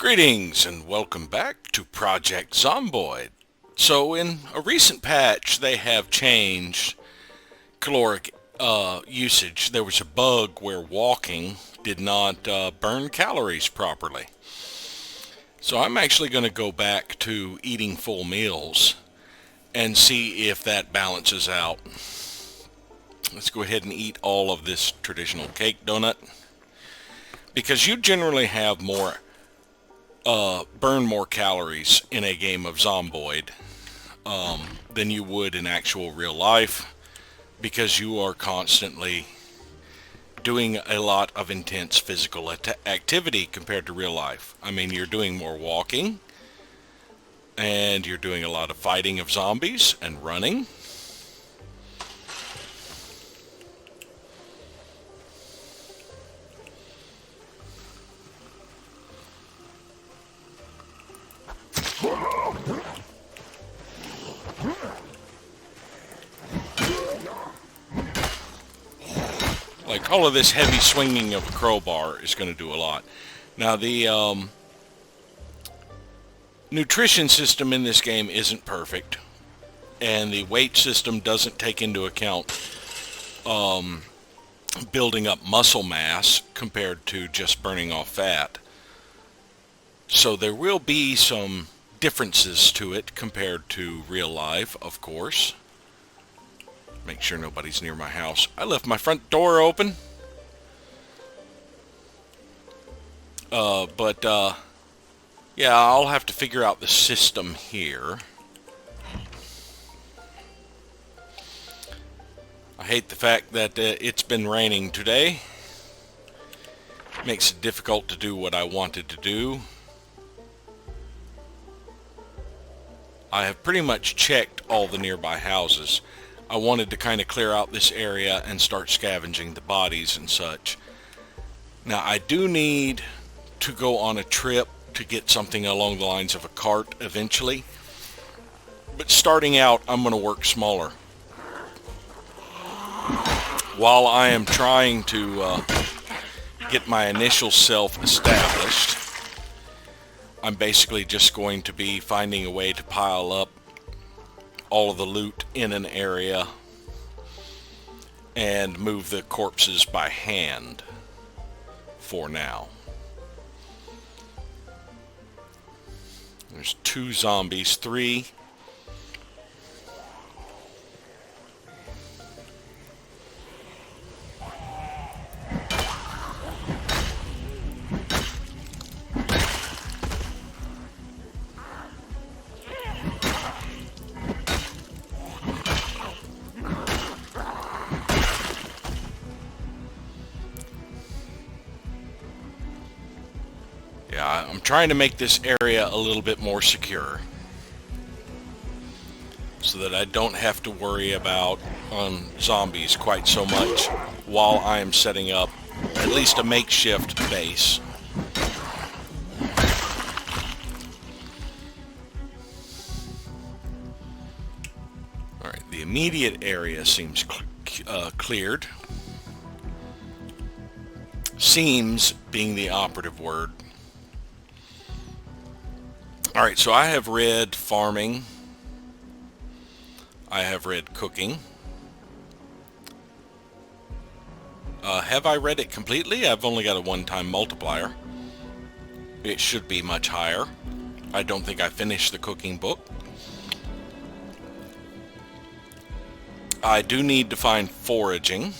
Greetings and welcome back to Project Zomboid. So in a recent patch they have changed caloric usage. There was a bug where walking did not burn calories properly. So I'm actually going to go back to eating full meals and see if that balances out. Let's go ahead and eat all of this traditional cake donut, because you generally have more burn more calories in a game of Zomboid than you would in actual real life, because you are constantly doing a lot of intense physical activity compared to real life. I mean, you're doing more walking, and you're doing a lot of fighting of zombies and running. Like, all of this heavy swinging of a crowbar is going to do a lot. Now, the nutrition system in this game isn't perfect, and the weight system doesn't take into account building up muscle mass compared to just burning off fat. So there will be some differences to it compared to real life, of course. Make sure nobody's near my house. I left my front door open. Yeah, I'll have to figure out the system here. I hate the fact that it's been raining today. Makes it difficult to do what I wanted to do. I have pretty much checked all the nearby houses. I wanted to kind of clear out this area and start scavenging the bodies and such. Now, I do need to go on a trip to get something along the lines of a cart eventually. But starting out, I'm going to work smaller. While I am trying to get my initial self established, I'm basically just going to be finding a way to pile up all of the loot in an area and move the corpses by hand for now. There's 2 zombies, 3. Yeah, I'm trying to make this area a little bit more secure so that I don't have to worry about zombies quite so much while I am setting up at least a makeshift base. Alright, the immediate area seems cleared. Seems being the operative word. Alright, so I have read farming. I have read cooking. Have I read it completely? I've only got a one-time multiplier. It should be much higher. I don't think I finished the cooking book. I do need to find foraging.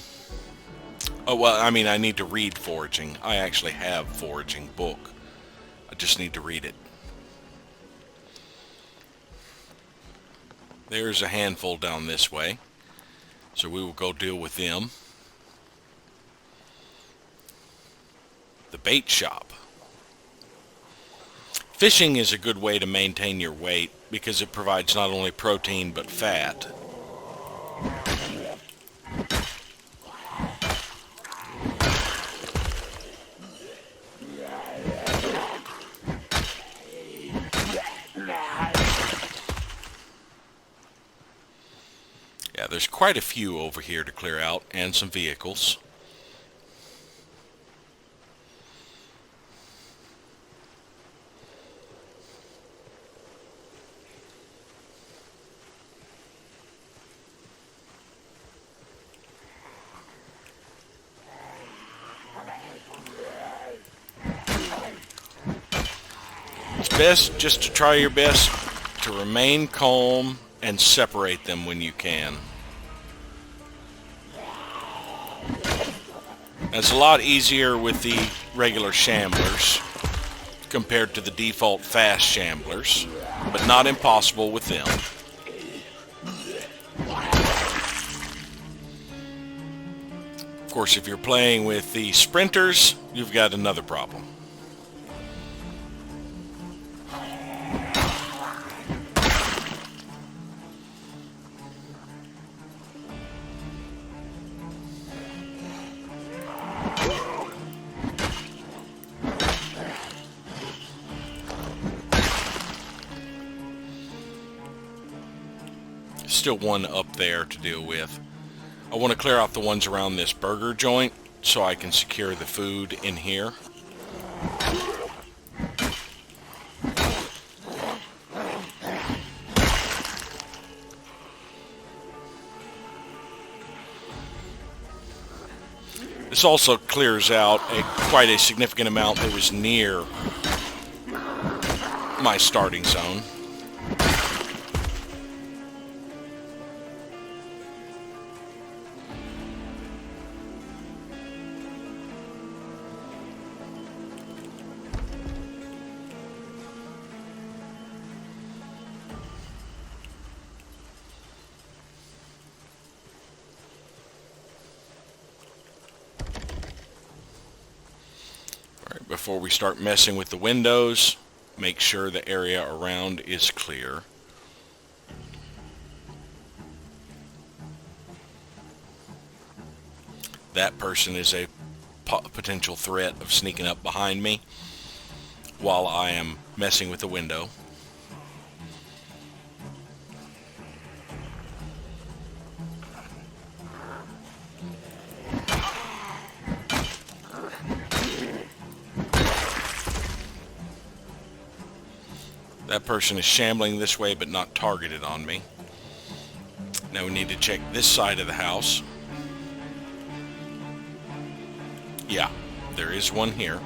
Oh, well, I mean, I need to read foraging. I actually have foraging book. I just need to read it. There's a handful down this way, so we will go deal with them. The bait shop. Fishing is a good way to maintain your weight because it provides not only protein but fat. Yeah, there's quite a few over here to clear out, and some vehicles. It's best just to try your best to remain calm and separate them when you can. It's a lot easier with the regular shamblers compared to the default fast shamblers, but not impossible with them. Of course, if you're playing with the sprinters, you've got another problem. Still one up there to deal with. I want to clear out the ones around this burger joint so I can secure the food in here. This also clears out quite a significant amount that was near my starting zone. Before we start messing with the windows, make sure the area around is clear. That person is a potential threat of sneaking up behind me while I am messing with the window. That person is shambling this way but not targeted on me. Now we need to check this side of the house. Yeah, there is one here.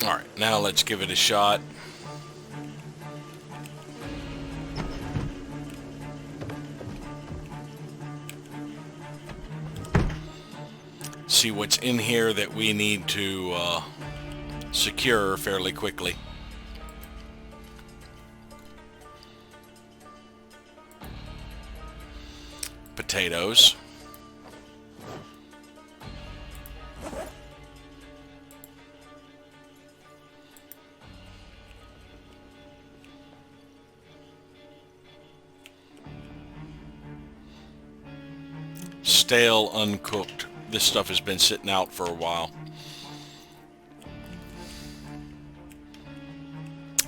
Alright, now let's give it a shot. See what's in here that we need to secure fairly quickly. Potatoes. Stale, uncooked. This stuff has been sitting out for a while.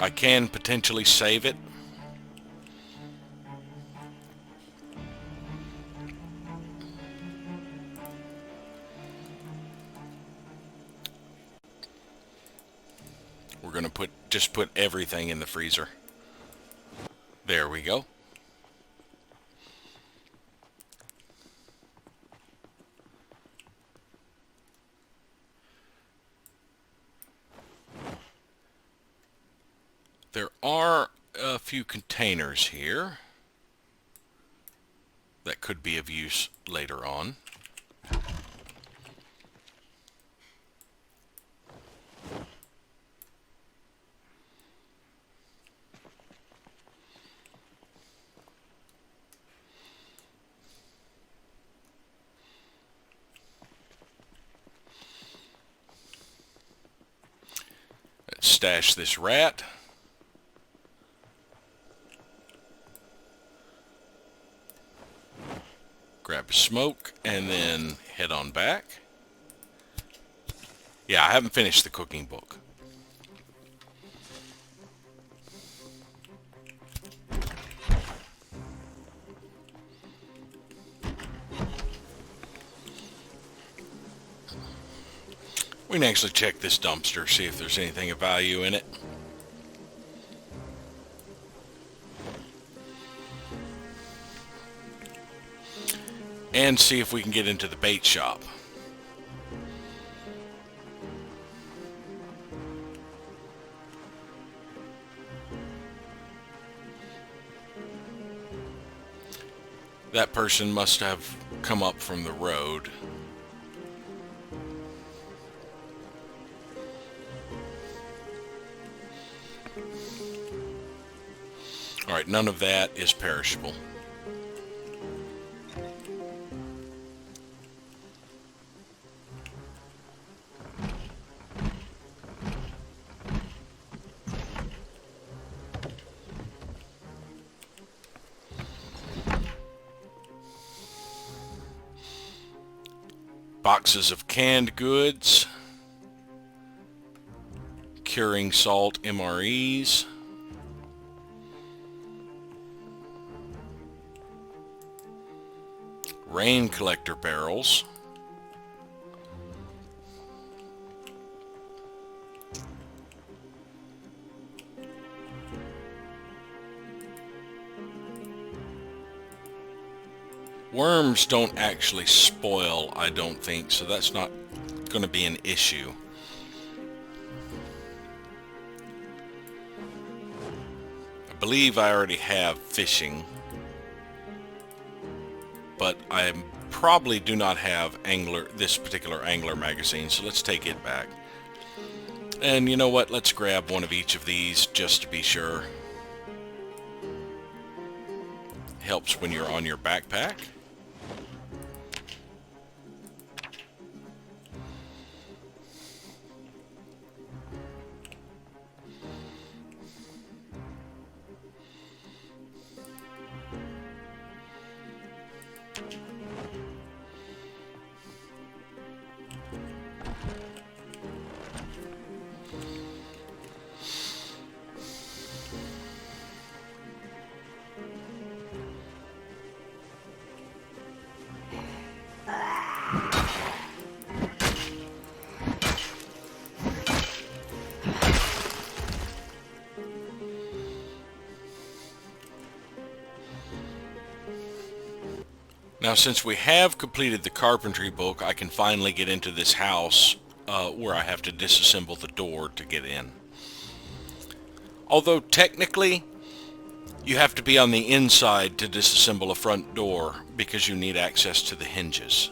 I can potentially save it. We're gonna just put everything in the freezer. There we go. There are a few containers here that could be of use later on. Let's stash this rat. Grab a smoke and then head on back. Yeah, I haven't finished the cooking book. We can actually check this dumpster, see if there's anything of value in it. And see if we can get into the bait shop. That person must have come up from the road. Alright, none of that is perishable. Boxes of canned goods, curing salt MREs, rain collector barrels, worms don't actually spoil, I don't think, so that's not going to be an issue. I believe I already have fishing, but I probably do not have this particular angler magazine, so let's take it back. And you know what, let's grab one of each of these just to be sure. Helps when you're on your backpack. Now, since we have completed the carpentry book, I can finally get into this house where I have to disassemble the door to get in. Although technically, you have to be on the inside to disassemble a front door because you need access to the hinges.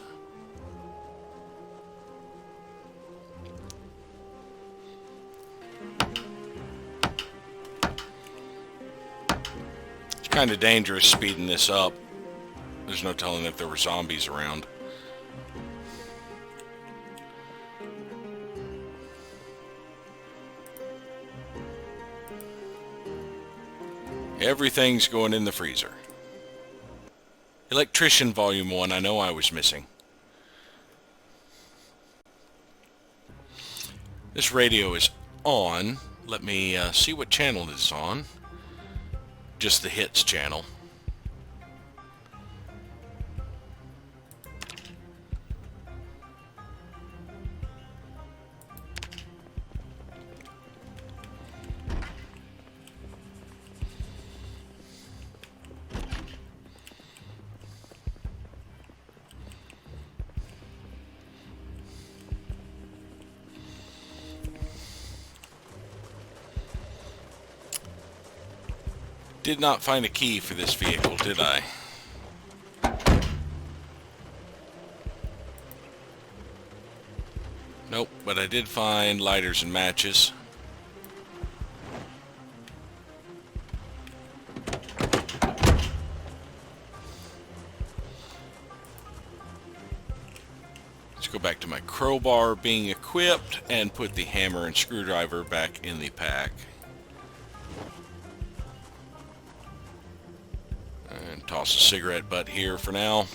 It's kind of dangerous speeding this up. There's no telling if there were zombies around. Everything's going in the freezer. Electrician Volume 1, I know I was missing. This radio is on. Let me see what channel it is on. Just the hits channel. Did not find a key for this vehicle, did I? Nope, but I did find lighters and matches. Let's go back to my crowbar being equipped and put the hammer and screwdriver back in the pack. And toss a cigarette butt here for now.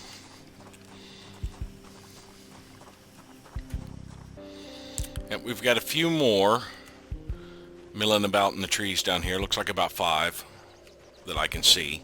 And we've got a few more milling about in the trees down here. Looks like about 5 that I can see.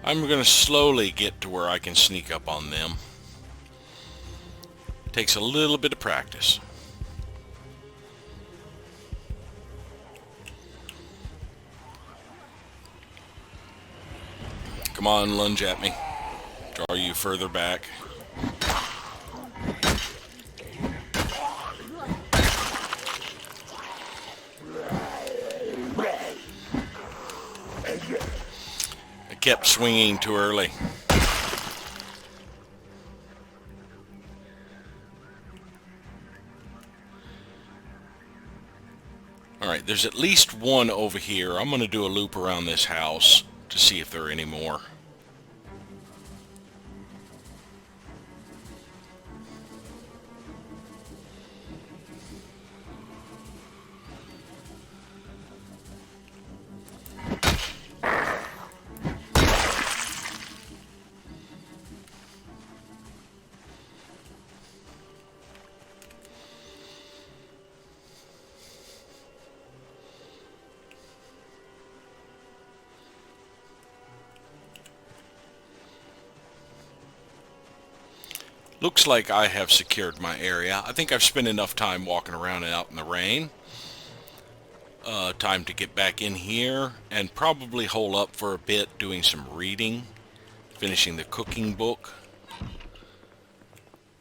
I'm going to slowly get to where I can sneak up on them. Takes a little bit of practice. Come on, lunge at me. Draw you further back. I kept swinging too early. Alright, there's at least one over here. I'm going to do a loop around this house to see if there are any more. Looks like I have secured my area. I think I've spent enough time walking around and out in the rain. Time to get back in here and probably hole up for a bit doing some reading, finishing the cooking book,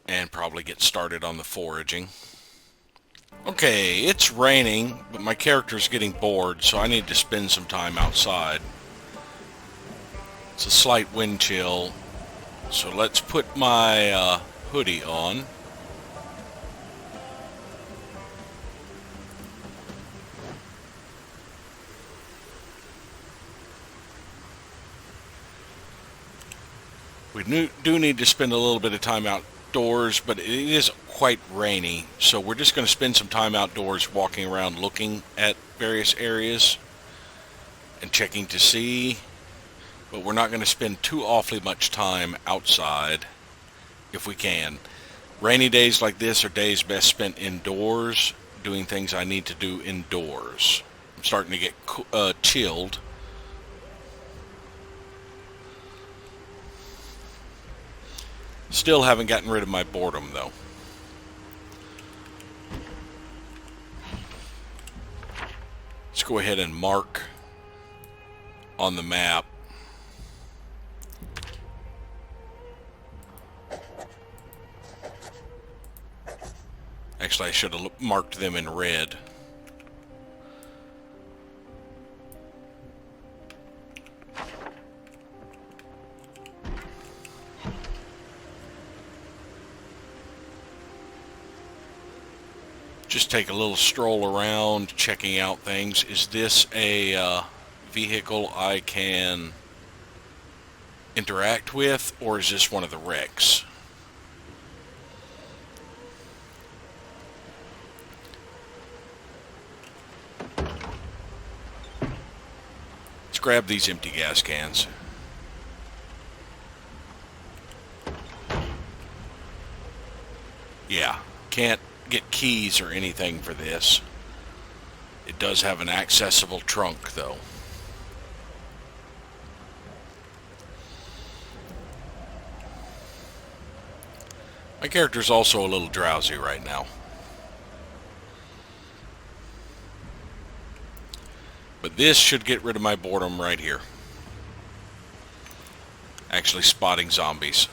and probably get started on the foraging. Okay, it's raining, but my character's getting bored, so I need to spend some time outside. It's a slight wind chill. So let's put my hoodie on. We do need to spend a little bit of time outdoors, but it is quite rainy. So we're just going to spend some time outdoors walking around looking at various areas and checking to see. But we're not going to spend too awfully much time outside if we can. Rainy days like this are days best spent indoors, doing things I need to do indoors. I'm starting to get chilled. Still haven't gotten rid of my boredom though. Let's go ahead and mark on the map. Actually, I should have marked them in red. Just take a little stroll around, checking out things. Is this a vehicle I can interact with, or is this one of the wrecks? Let's grab these empty gas cans. Yeah, can't get keys or anything for this. It does have an accessible trunk though. My character's also a little drowsy right now. But this should get rid of my boredom right here. Actually spotting zombies.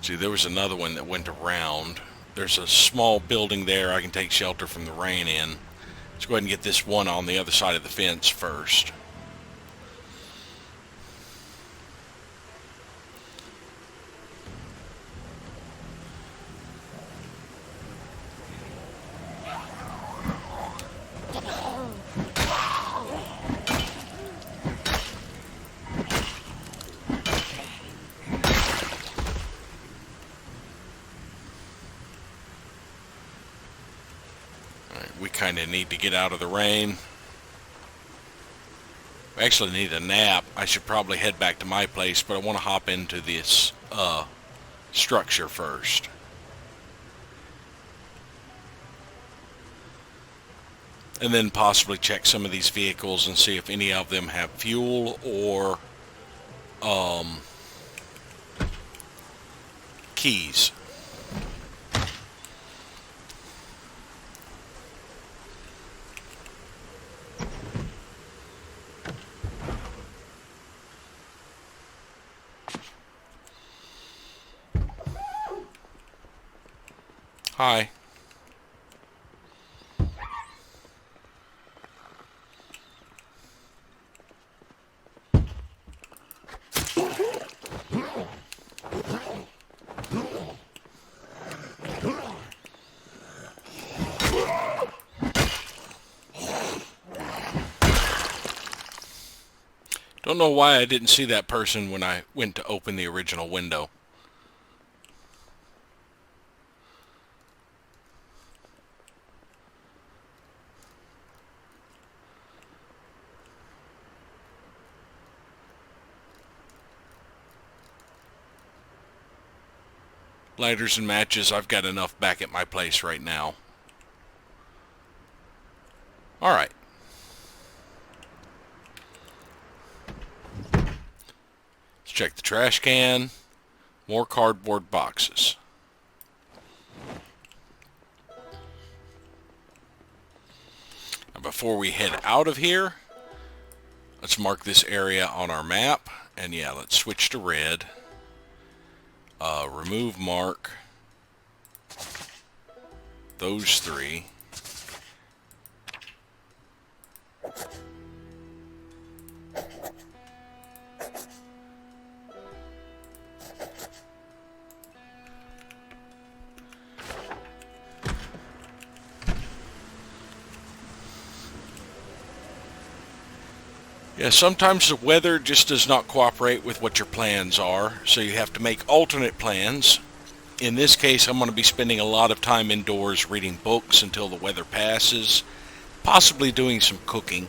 See, there was another one that went around. There's a small building there I can take shelter from the rain in. Let's go ahead and get this one on the other side of the fence first. kind of need to get out of the rain. I actually need a nap. I should probably head back to my place, but I want to hop into this structure first. And then possibly check some of these vehicles and see if any of them have fuel or keys. Hi. Don't know why I didn't see that person when I went to open the original window. Lighters and matches, I've got enough back at my place right now. Alright. Let's check the trash can. More cardboard boxes. Now before we head out of here, let's mark this area on our map. And yeah, let's switch to red. Remove mark. Those three. Yeah, sometimes the weather just does not cooperate with what your plans are, so you have to make alternate plans. In this case, I'm going to be spending a lot of time indoors reading books until the weather passes, possibly doing some cooking.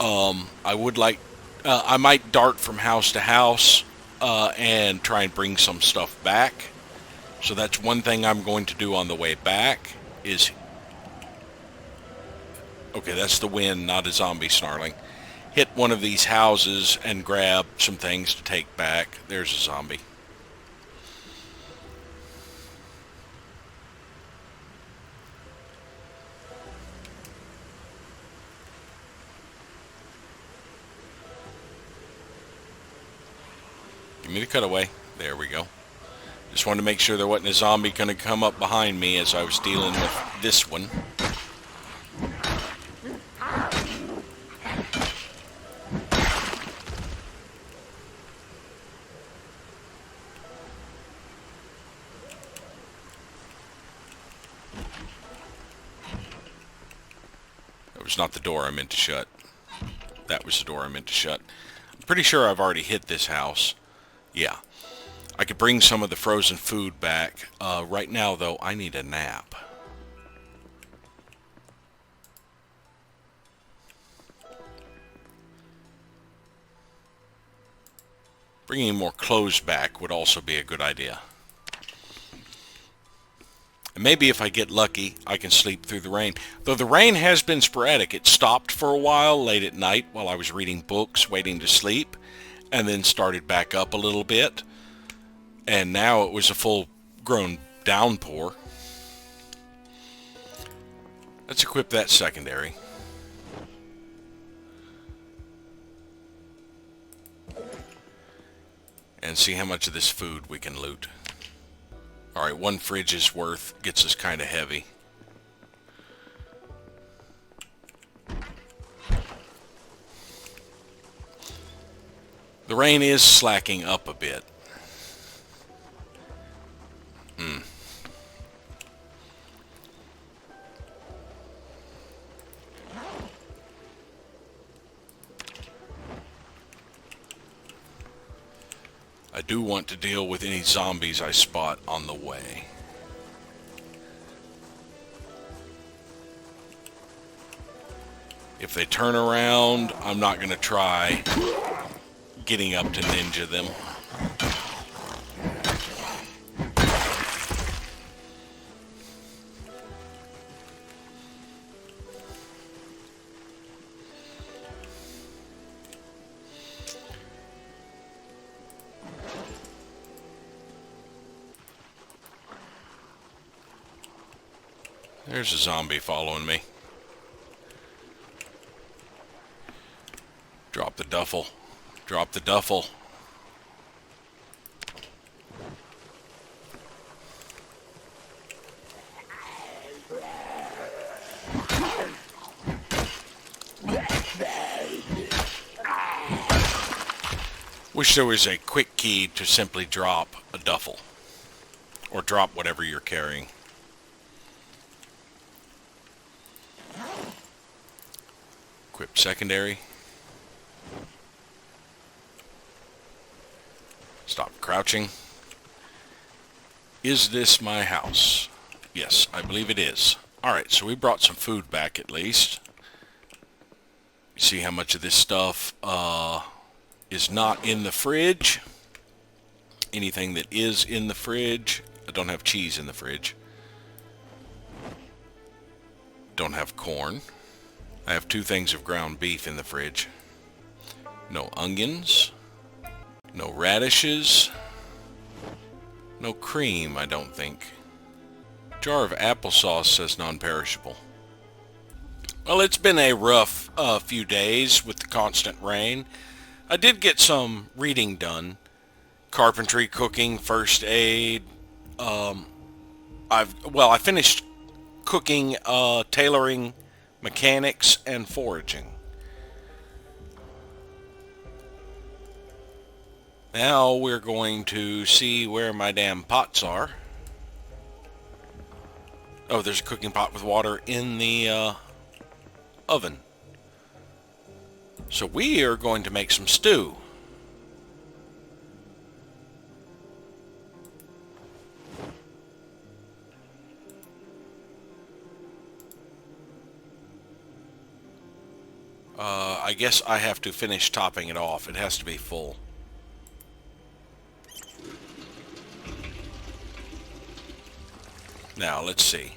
I might dart from house to house and try and bring some stuff back. So that's one thing I'm going to do on the way back is... Okay, that's the wind, not a zombie snarling. Hit one of these houses and grab some things to take back. There's a zombie. Give me the cutaway. There we go. Just wanted to make sure there wasn't a zombie going to come up behind me as I was dealing with this one. That was not the door I meant to shut. That was the door I meant to shut. I'm pretty sure I've already hit this house. Yeah. I could bring some of the frozen food back. Right now, though, I need a nap. Bringing more clothes back would also be a good idea. And maybe if I get lucky, I can sleep through the rain. Though the rain has been sporadic. It stopped for a while late at night while I was reading books, waiting to sleep, and then started back up a little bit. And now it was a full-grown downpour. Let's equip that secondary. And see how much of this food we can loot. Alright, one fridge's worth gets us kind of heavy. The rain is slacking up a bit. I do want to deal with any zombies I spot on the way. If they turn around, I'm not going to try getting up to ninja them. There's a zombie following me. Drop the duffel. Drop the duffel. Wish there was a quick key to simply drop a duffel. Or drop whatever you're carrying. Equip secondary. Stop crouching. Is this my house? Yes, I believe it is. Alright, so we brought some food back at least. You see how much of this stuff is not in the fridge. Anything that is in the fridge. I don't have cheese in the fridge. Don't have corn. I have 2 things of ground beef in the fridge. No onions. No radishes. No cream, I don't think. Jar of applesauce says non-perishable. Well, it's been a rough few days with the constant rain. I did get some reading done. Carpentry, cooking, first aid. I finished cooking, tailoring, mechanics, and foraging. Now we're going to see where my damn pots are. Oh, there's a cooking pot with water in the oven. So we are going to make some stew. I guess I have to finish topping it off. It has to be full. Now, let's see.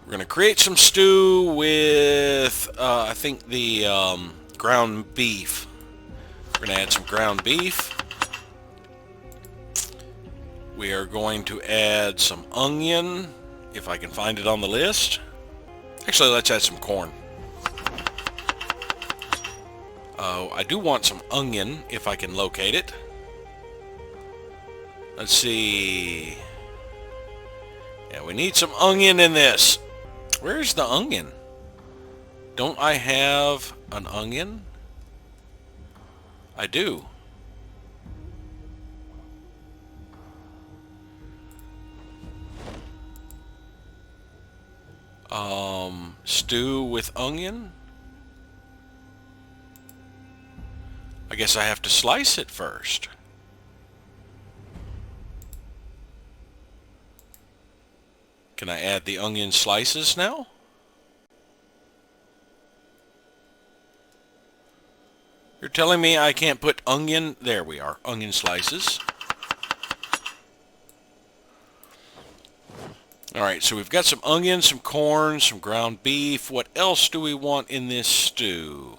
We're going to create some stew with, I think, the ground beef. We're going to add some ground beef. We are going to add some onion, if I can find it on the list. Actually, let's add some corn. I do want some onion, if I can locate it. Let's see. Yeah, we need some onion in this. Where's the onion? Don't I have an onion? I do. Stew with onion? I guess I have to slice it first. Can I add the onion slices now? You're telling me I can't put onion? There we are, onion slices. Alright, so we've got some onion, some corn, some ground beef. What else do we want in this stew?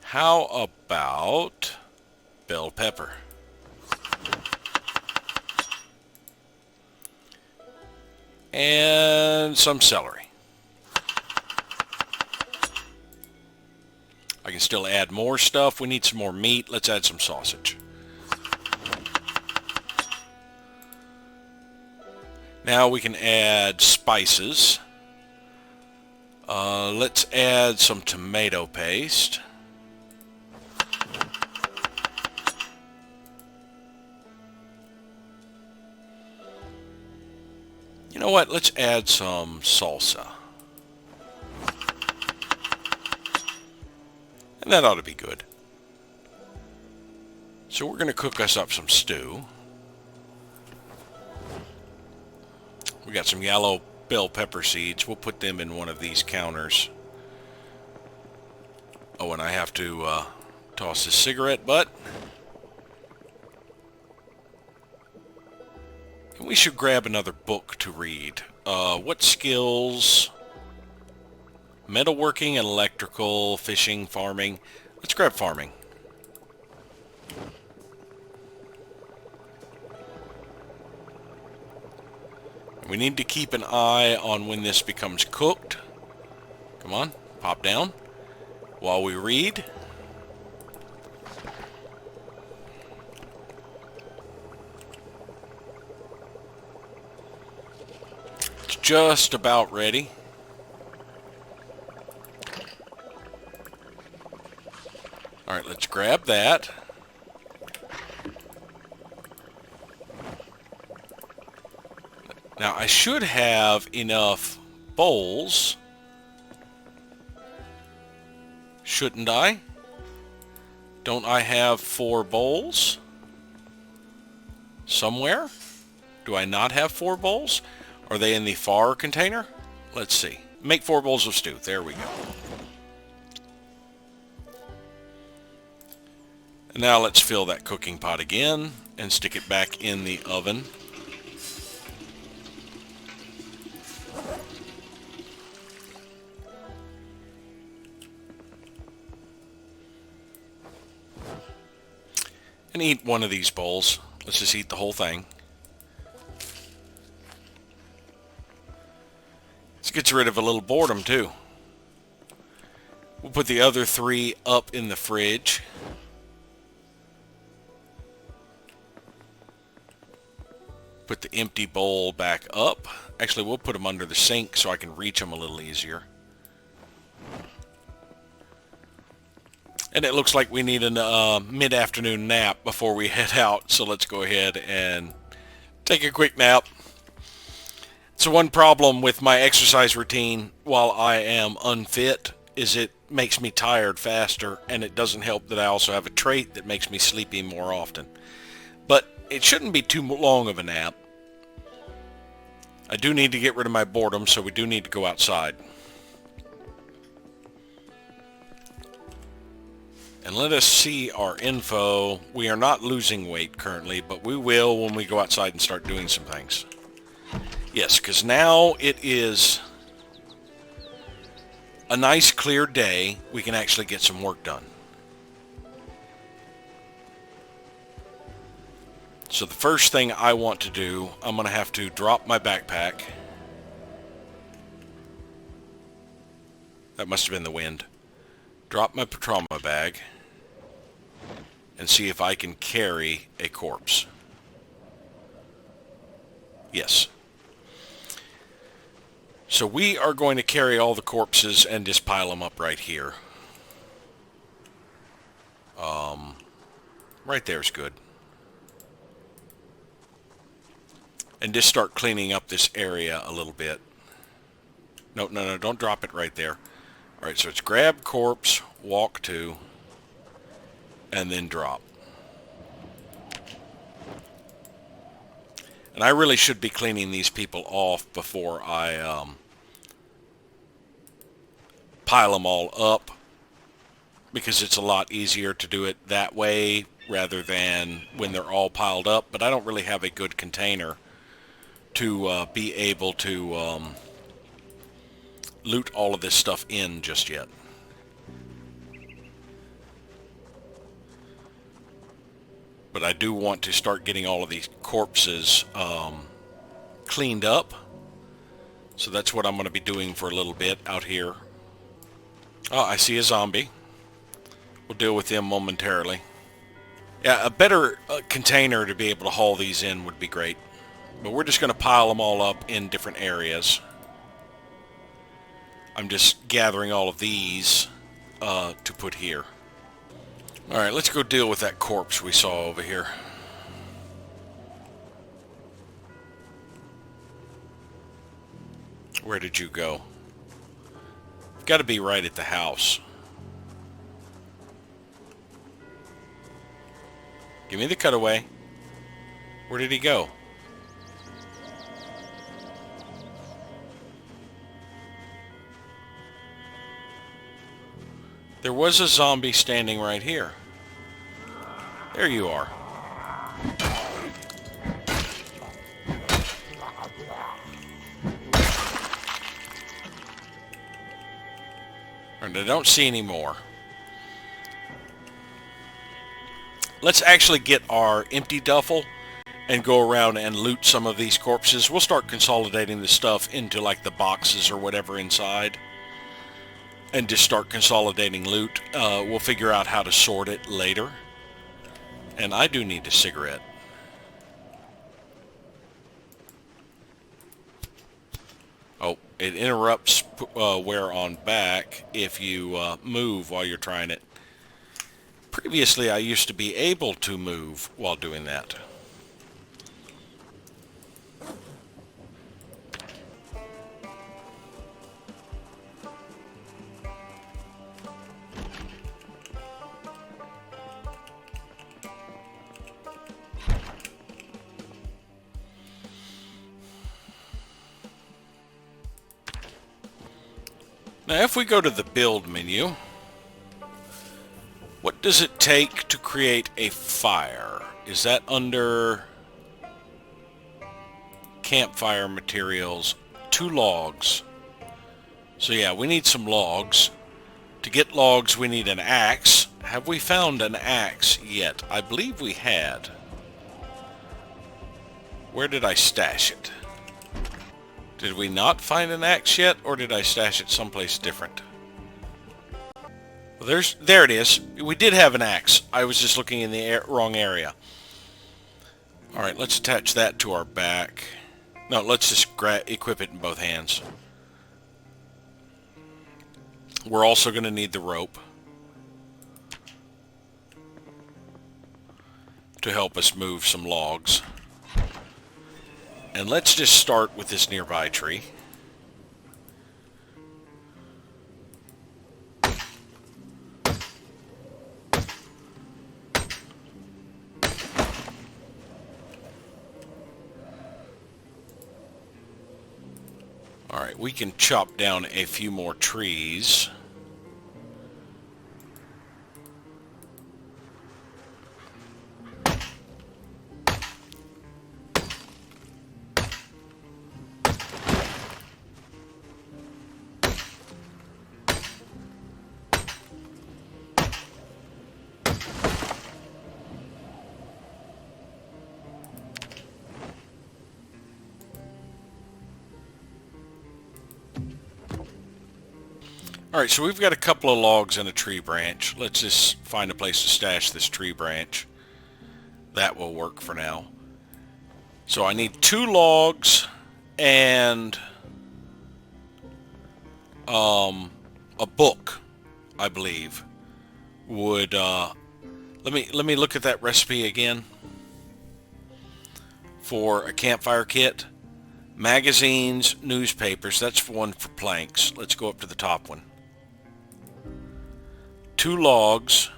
How about bell pepper? And some celery. I can still add more stuff. We need some more meat. Let's add some sausage. Now we can add spices. Let's add some tomato paste. You know what? Let's add some salsa. And that ought to be good. So we're going to cook us up some stew. We got some yellow bell pepper seeds. We'll put them in one of these counters. Oh, and I have to toss this cigarette butt. And we should grab another book to read. What skills? Metalworking, electrical, fishing, farming. Let's grab farming. We need to keep an eye on when this becomes cooked. Come on, pop down while we read. It's just about ready. All right, let's grab that. Now, I should have enough bowls, shouldn't I? Don't I have 4 bowls somewhere? Do I not have 4 bowls? Are they in the far container? Let's see. Make 4 bowls of stew. There we go. And now let's fill that cooking pot again and stick it back in the oven. And eat one of these bowls. Let's just eat the whole thing. This gets rid of a little boredom too. We'll put the other 3 up in the fridge. Put the empty bowl back up. Actually, we'll put them under the sink so I can reach them a little easier. And it looks like we need a mid-afternoon nap before we head out, so let's go ahead and take a quick nap. So one problem with my exercise routine while I am unfit is it makes me tired faster, and it doesn't help that I also have a trait that makes me sleepy more often. But it shouldn't be too long of a nap. I do need to get rid of my boredom, so we do need to go outside. And let us see our info. We are not losing weight currently, but we will when we go outside and start doing some things. Yes, because now it is a nice clear day. We can actually get some work done. So the first thing I want to do, I'm going to have to drop my backpack. That must have been the wind. Drop my trauma bag and see if I can carry a corpse. Yes. So we are going to carry all the corpses and just pile them up right here. Right there is good. And just start cleaning up this area a little bit. No, don't drop it right there. All right, so it's grab corpse, walk to, and then drop. And I really should be cleaning these people off before I pile them all up, because it's a lot easier to do it that way rather than when they're all piled up. But I don't really have a good container to be able to loot all of this stuff in just yet. But I do want to start getting all of these corpses cleaned up. So that's what I'm going to be doing for a little bit out here. Oh, I see a zombie. We'll deal with them momentarily. Yeah, a better container to be able to haul these in would be great. But we're just going to pile them all up in different areas. I'm just gathering all of these to put here. Alright, let's go deal with that corpse we saw over here. Where did you go? You've got to be right at the house. Give me the cutaway. Where did he go? There was a zombie standing right here. There you are. And I don't see any more. Let's actually get our empty duffel and go around and loot some of these corpses. We'll start consolidating the stuff into like the boxes or whatever inside. And just start consolidating loot. We'll figure out how to sort it later. And I do need a cigarette. Oh, it interrupts wear on back if you move while you're trying it. Previously, I used to be able to move while doing that. Now, if we go to the build menu, what does it take to create a fire? Is that under campfire materials? 2 logs. So yeah, we need some logs. To get logs, we need an axe. Have we found an axe yet? I believe we had. Where did I stash it? Did we not find an axe yet, or did I stash it someplace different? Well, there it is. We did have an axe. I was just looking in the wrong area. Alright, let's attach that to our back. No, let's just equip it in both hands. We're also going to need the rope to help us move some logs. And let's just start with this nearby tree. Alright, we can chop down a few more trees. Alright, so we've got a couple of logs and a tree branch. Let's just find a place to stash this tree branch. That will work for now. So I need 2 logs and a book, I believe. Would let me look at that recipe again for a campfire kit. Magazines, newspapers, that's one for planks. Let's go up to the top one. 2 logs,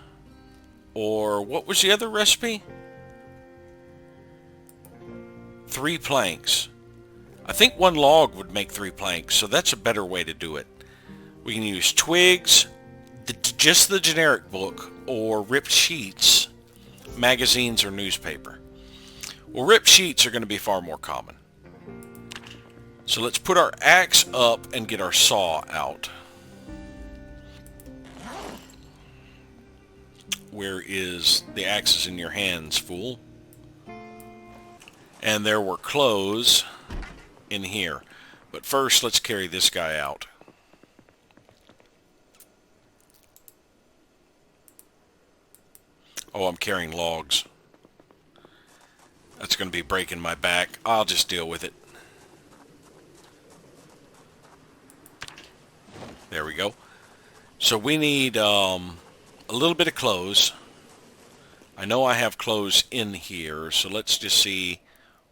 or what was the other recipe? 3 planks. I think 1 log would make 3 planks, so that's a better way to do it. We can use twigs, just the generic book, or ripped sheets, magazines, or newspaper. Well, ripped sheets are going to be far more common. So let's put our axe up and get our saw out. Where is the axes in your hands, fool? And there were clothes in here. But first, let's carry this guy out. Oh, I'm carrying logs. That's going to be breaking my back. I'll just deal with it. There we go. So we need a little bit of clothes. I know I have clothes in here, so let's just see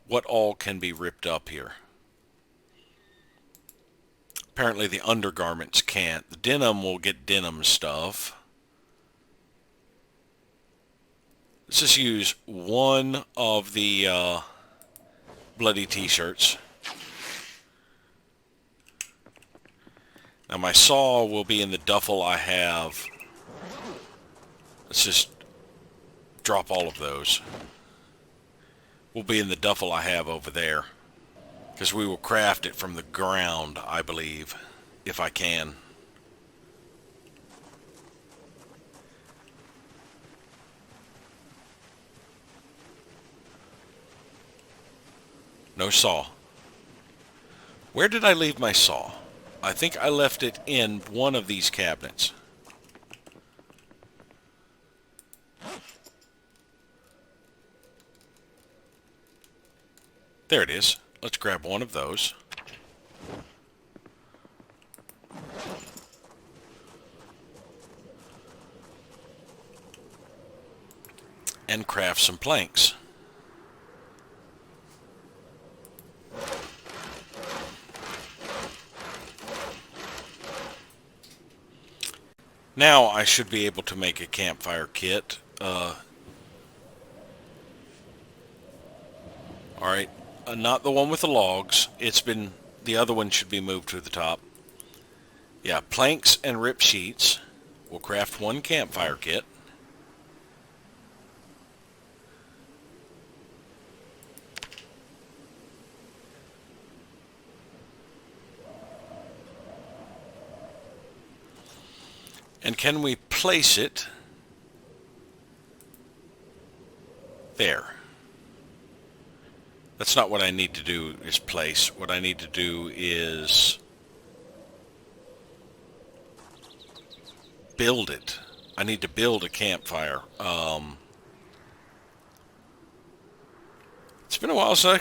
what all can be ripped up here. Apparently the undergarments can't. The denim will get denim stuff. Let's just use one of the bloody t-shirts. Now my saw will be in the duffel I have Let's just drop all of those. Will be in the duffel I have over there. Because we will craft it from the ground, I believe, if I can. No saw. Where did I leave my saw? I think I left it in one of these cabinets. There it is. Let's grab one of those. And craft some planks. Now I should be able to make a campfire kit. Alright, not the one with the logs. The other one should be moved to the top. Yeah, planks and rip sheets. We'll craft one campfire kit. And can we place it there? That's not what I need to do is place. What I need to do is build it. I need to build a campfire. It's been a while so I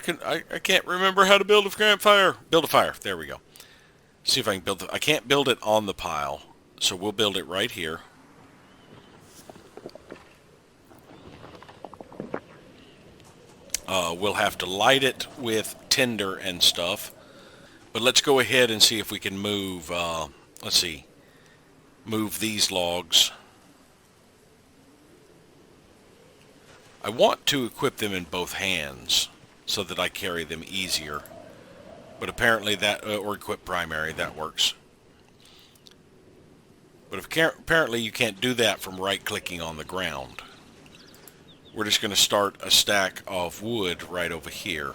can't remember how to build a campfire. Build a fire. There we go. See if I can build it. I can't build it on the pile. So we'll build it right here. We'll have to light it with tinder and stuff. But let's go ahead and see if we can move, let's see, move these logs. I want to equip them in both hands so that I carry them easier. But apparently that, or equip primary, that works. But apparently you can't do that from right-clicking on the ground. We're just going to start a stack of wood right over here.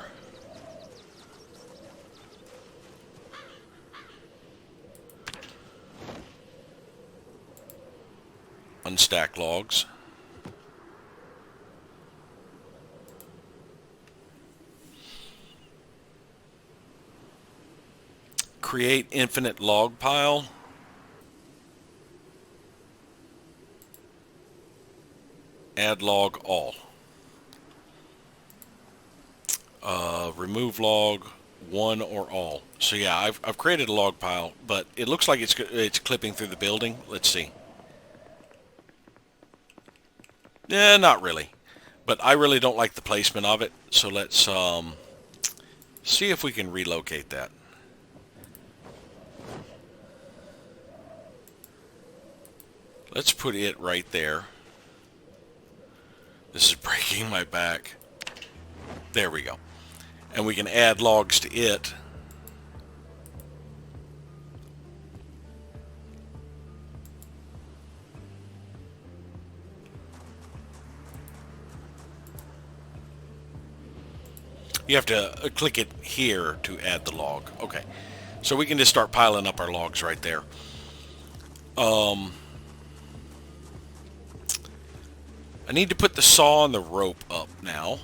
Unstack logs. Create infinite log pile. Add log all. Remove log one or all. So yeah, I've created a log pile, but it looks like it's clipping through the building. Let's see. Yeah, not really. But I really don't like the placement of it. So let's see if we can relocate that. Let's put it right there. This is breaking my back. There we go. And we can add logs to it. You have to click it here to add the log. Okay. So we can just start piling up our logs right there. I need to put the saw and the rope up now.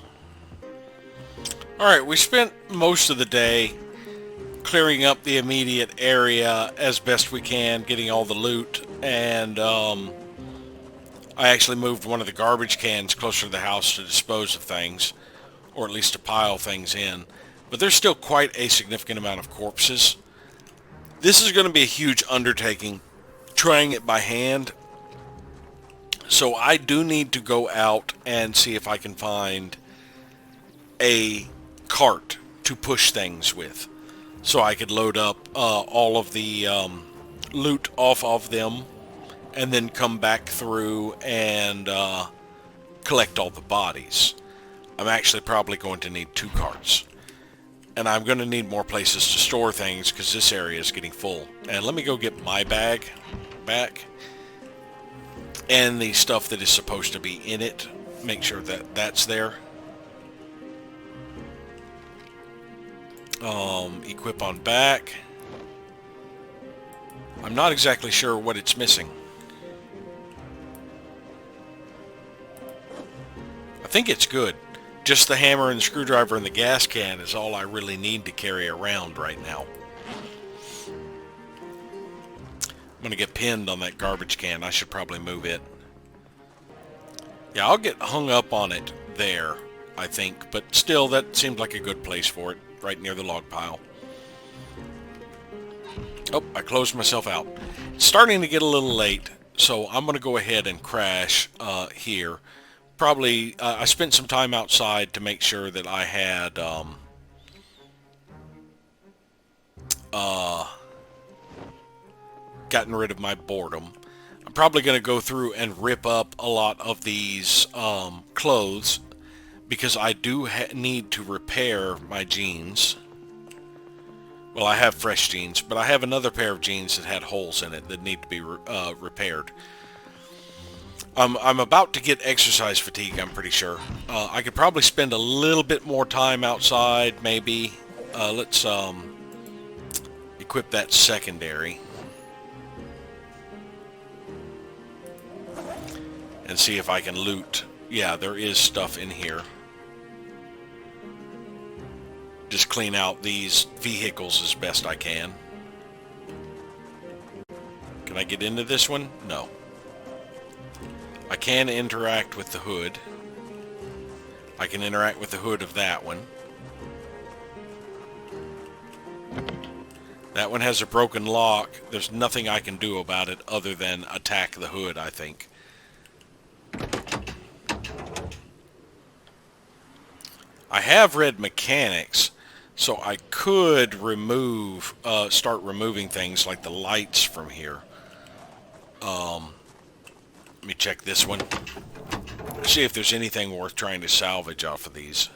Alright, we spent most of the day clearing up the immediate area as best we can, getting all the loot, and I actually moved one of the garbage cans closer to the house to dispose of things, or at least to pile things in. But there's still quite a significant amount of corpses. This is going to be a huge undertaking, trying it by hand. So I do need to go out and see if I can find a cart to push things with. So I could load up all of the loot off of them and then come back through and collect all the bodies. I'm actually probably going to need 2 carts. And I'm going to need more places to store things because this area is getting full. And let me go get my bag back. and the stuff that is supposed to be in it. Make sure that that's there. Equip on back. I'm not exactly sure what it's missing. I think it's good. Just the hammer and the screwdriver and the gas can is all I really need to carry around right now. I'm going to get pinned on that garbage can. I should probably move it. Yeah, I'll get hung up on it there, I think. But still, that seemed like a good place for it, right near the log pile. Oh, I closed myself out. It's starting to get a little late, so I'm going to go ahead and crash here. Probably, I spent some time outside to make sure that I had gotten rid of my boredom. I'm probably going to go through and rip up a lot of these clothes because I do need to repair my jeans. Well, I have fresh jeans, but I have another pair of jeans that had holes in it that need to be repaired. I'm about to get exercise fatigue, I'm pretty sure. I could probably spend a little bit more time outside, maybe. Let's equip that secondary. And see if I can loot. Yeah, there is stuff in here. Just clean out these vehicles as best I can. Can I get into this one? No. I can interact with the hood. I can interact with the hood of that one. That one has a broken lock. There's nothing I can do about it other than attack the hood, I think. I have read mechanics, so I could remove, start removing things like the lights from here. Let me check this one. See if there's anything worth trying to salvage off of these.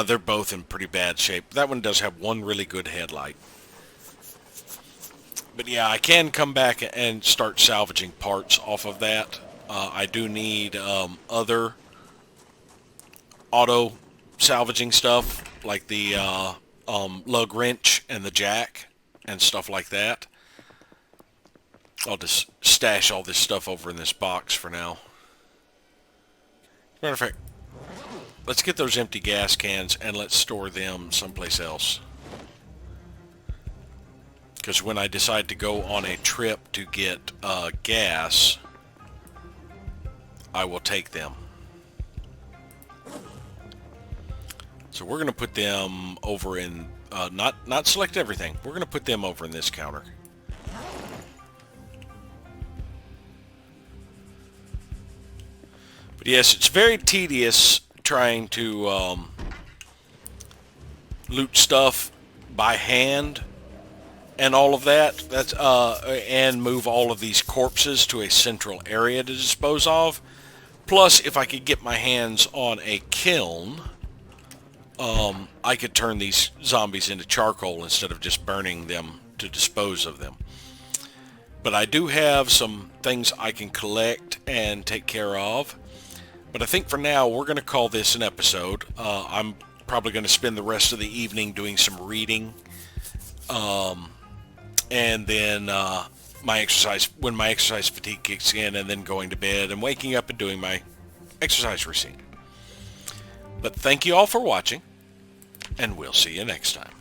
They're both in pretty bad shape. That one does have one really good headlight. But yeah, I can come back and start salvaging parts off of that. I do need other auto salvaging stuff, like the lug wrench and the jack and stuff like that. I'll just stash all this stuff over in this box for now. Matter of fact, let's get those empty gas cans and let's store them someplace else. Because when I decide to go on a trip to get gas, I will take them. So we're going to put them over in, not select everything. We're going to put them over in this counter. But yes, it's very tedious trying to loot stuff by hand and all of that. That's and move all of these corpses to a central area to dispose of. Plus, if I could get my hands on a kiln, I could turn these zombies into charcoal instead of just burning them to dispose of them. But I do have some things I can collect and take care of. But I think for now, we're going to call this an episode. I'm probably going to spend the rest of the evening doing some reading. And then when my exercise fatigue kicks in, and then going to bed and waking up and doing my exercise routine. But thank you all for watching, and we'll see you next time.